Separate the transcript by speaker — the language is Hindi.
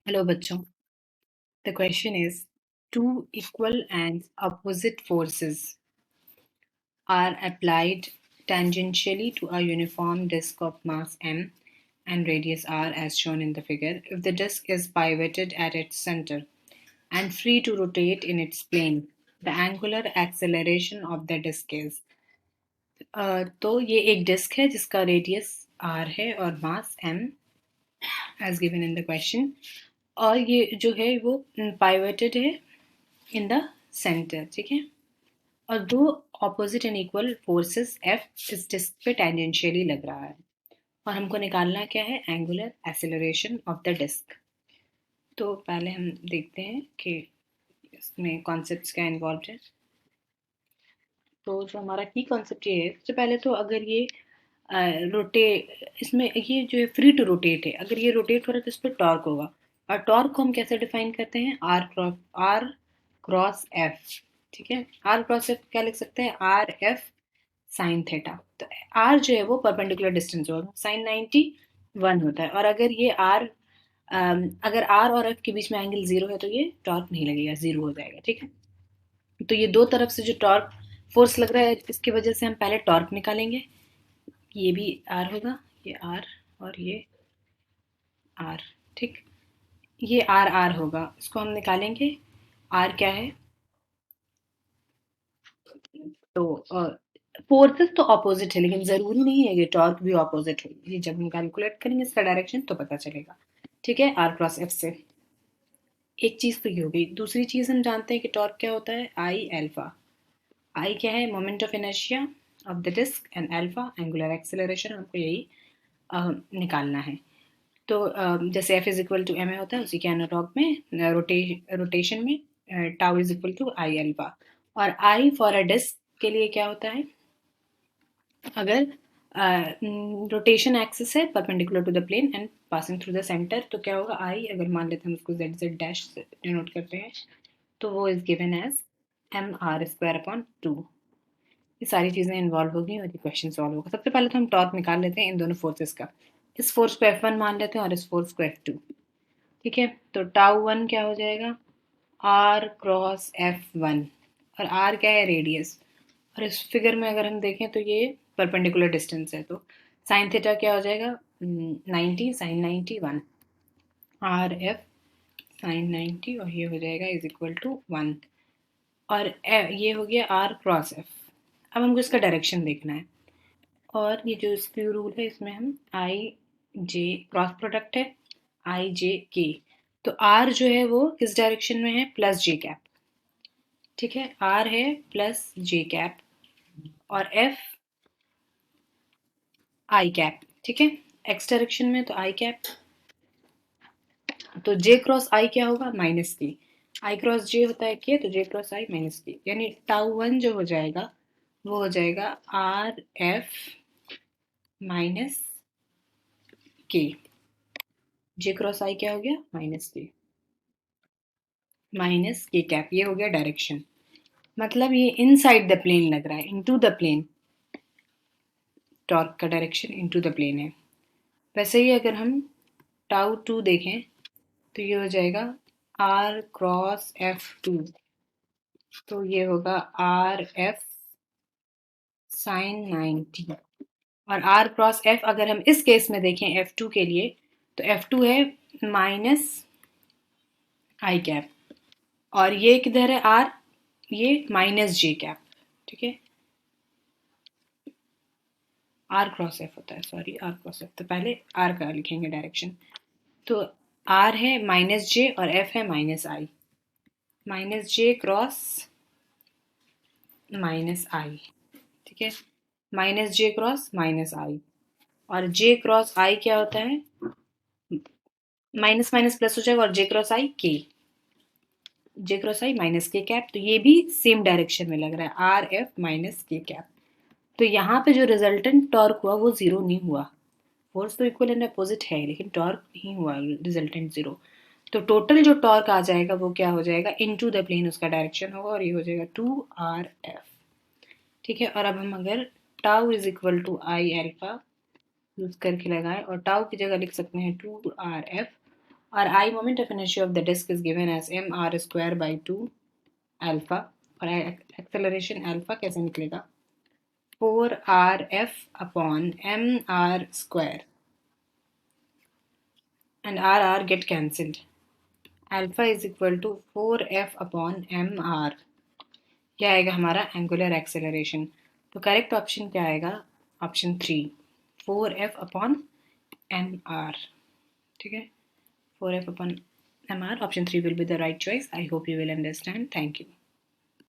Speaker 1: Hello बच्चों. The question is, two equal and opposite forces are applied tangentially to a uniform disk of mass m and radius r as shown in the figure. If the disk is pivoted at its center and free to rotate in its plane, the angular acceleration of the disk is. तो ये एक डिस्क है जिसका रेडियस r है और मास m as given in the question. और ये जो है वो pivoted है इन द सेंटर. ठीक है. और दो opposite and equal forces F इस डिस्क पे टेंजेंशियली लग रहा है और हमको निकालना क्या है, angular acceleration of the disc. तो पहले हम देखते हैं कि इसमें कॉन्सेप्ट्स क्या इन्वॉल्व है. तो जो हमारा की कॉन्सेप्ट ये है, सबसे पहले तो अगर ये रोटे इसमें ये जो है फ्री टू रोटेट है, अगर ये रोटेट हो रहा है तो इस पर टॉर्क होगा. और टॉर्क को हम कैसे डिफाइन करते हैं, आर क्रॉस एफ. ठीक है. आर क्रॉस एफ क्या लिख सकते हैं, आर एफ साइन थीटा. तो आर जो है वो परपेंडिकुलर डिस्टेंस होगा, साइन 91 होता है. और अगर ये आर अगर आर और एफ के बीच में एंगल जीरो है तो ये टॉर्क नहीं लगेगा, जीरो हो जाएगा. ठीक है. तो ये दो तरफ से जो टॉर्क फोर्स लग रहा है इसकी वजह से हम पहले टॉर्क निकालेंगे. ये भी आर होगा, ये आर और ये आर. ठीक. ये आर आर होगा, इसको हम निकालेंगे. आर क्या है, तो फोर्सेस तो ऑपोजिट है लेकिन जरूरी नहीं है कि टॉर्क भी ऑपोजिट हो. ये जब हम कैलकुलेट करेंगे इसका डायरेक्शन तो पता चलेगा. ठीक है. आर क्रॉस एफ से एक चीज तो ये हो गई. दूसरी चीज हम जानते हैं कि टॉर्क क्या होता है, आई एल्फा. आई क्या है, moment of inertia of the disc, and alpha angular acceleration. हमको यही निकालना है. तो जैसे F is equal to M A होता है उसी के एनालॉग में रोटेशन में tau is equal to I alpha. और आई फॉर अ डिस्क के लिए क्या होता है, अगर रोटेशन एक्सिस है perpendicular to the plane and passing through the centre, तो क्या होगा, आई अगर मान लेते हैं हम उसको जेड जेड डैश से डिनोट करते हैं तो वो is given as M R square upon two. ये सारी चीज़ें इन्वॉल्व होगी और ये क्वेश्चन सॉल्व होगा. सबसे पहले तो हम टॉर्क निकाल लेते हैं इन दोनों फोर्सेस का. इस फोर्स को F1 मान लेते हैं और इस फोर्स को F2. ठीक है. तो टाउ वन क्या हो जाएगा, R क्रॉस F1. और R क्या है, रेडियस. और इस फिगर में अगर हम देखें तो ये परपेंडिकुलर डिस्टेंस है, तो साइन थीटा क्या हो जाएगा, 90 साइन 91. आर एफ साइन 90 और ये हो जाएगा इज इक्वल टू 1. और ये हो गया आर क्रॉस एफ. अब हमको इसका डायरेक्शन देखना है. और ये जो स्क्यू रूल है इसमें हम आई जे क्रॉस प्रोडक्ट है, आई जे के. तो आर जो है वो किस डायरेक्शन में है, प्लस जे कैप. ठीक है. आर है प्लस जे कैप और एफ आई कैप. ठीक है. एक्स डायरेक्शन में तो आई कैप. तो जे क्रॉस आई क्या होगा, माइनस के. आई क्रॉस जे होता है के, तो जे क्रॉस आई माइनस के. यानी टाउ वन जो हो जाएगा वो हो जाएगा आर एफ माइनस के. जे क्रॉस आई क्या हो गया, माइनस के. माइनस के कैप. ये हो गया डायरेक्शन. मतलब ये इनसाइड द प्लेन लग रहा है, इनटू द प्लेन. टॉर्क का डायरेक्शन इनटू द प्लेन है. वैसे ही अगर हम टाउ टू देखें तो ये हो जाएगा आर क्रॉस एफ टू. तो ये होगा आर एफ साइन 90. और आर क्रॉस एफ अगर हम इस केस में देखें एफ टू के लिए, तो एफ टू है माइनस आई कैप. और ये किधर है आर, ये माइनस जे कैप. ठीक है. आर क्रॉस एफ होता है, सॉरी आर क्रॉस एफ. तो पहले आर का लिखेंगे डायरेक्शन. तो आर है माइनस जे और एफ है माइनस आई. माइनस जे क्रॉस माइनस आई. ठीक है. माइनस जे क्रॉस माइनस आई. और जे क्रॉस आई क्या होता है, माइनस माइनस प्लस हो जाएगा और जे क्रॉस आई के. जे क्रॉस आई माइनस के कैप. तो ये भी सेम डायरेक्शन में लग रहा है, आर एफ माइनस के कैप. तो यहाँ पे जो रिजल्टेंट टॉर्क हुआ वो जीरो नहीं हुआ. फोर्स तो इक्वल एंड अपोजिट है लेकिन टॉर्क नहीं हुआ रिजल्टेंट जीरो. तो टोटल जो टॉर्क आ जाएगा वो क्या हो जाएगा, इनटू द प्लेन उसका डायरेक्शन होगा और ये हो जाएगा 2RF. ठीक है. और अब हम अगर tau is equal to I alpha use करके लगाएं और टाउ की जगह लिख सकते हैं 2RF. और I moment of inertia of the disk is given as mr square by 2 alpha, और acceleration alpha कैसे निकलेगा 4rf upon mr square, and r get cancelled. Alpha is equal to 4f upon mr. क्या आएगा हमारा एंगुलर एक्सेलरेशन. तो करेक्ट ऑप्शन क्या आएगा ऑप्शन 3 4f अपॉन mr. ठीक है 4f upon mr. Option 3 will be the right choice. I hope you will understand. Thank you.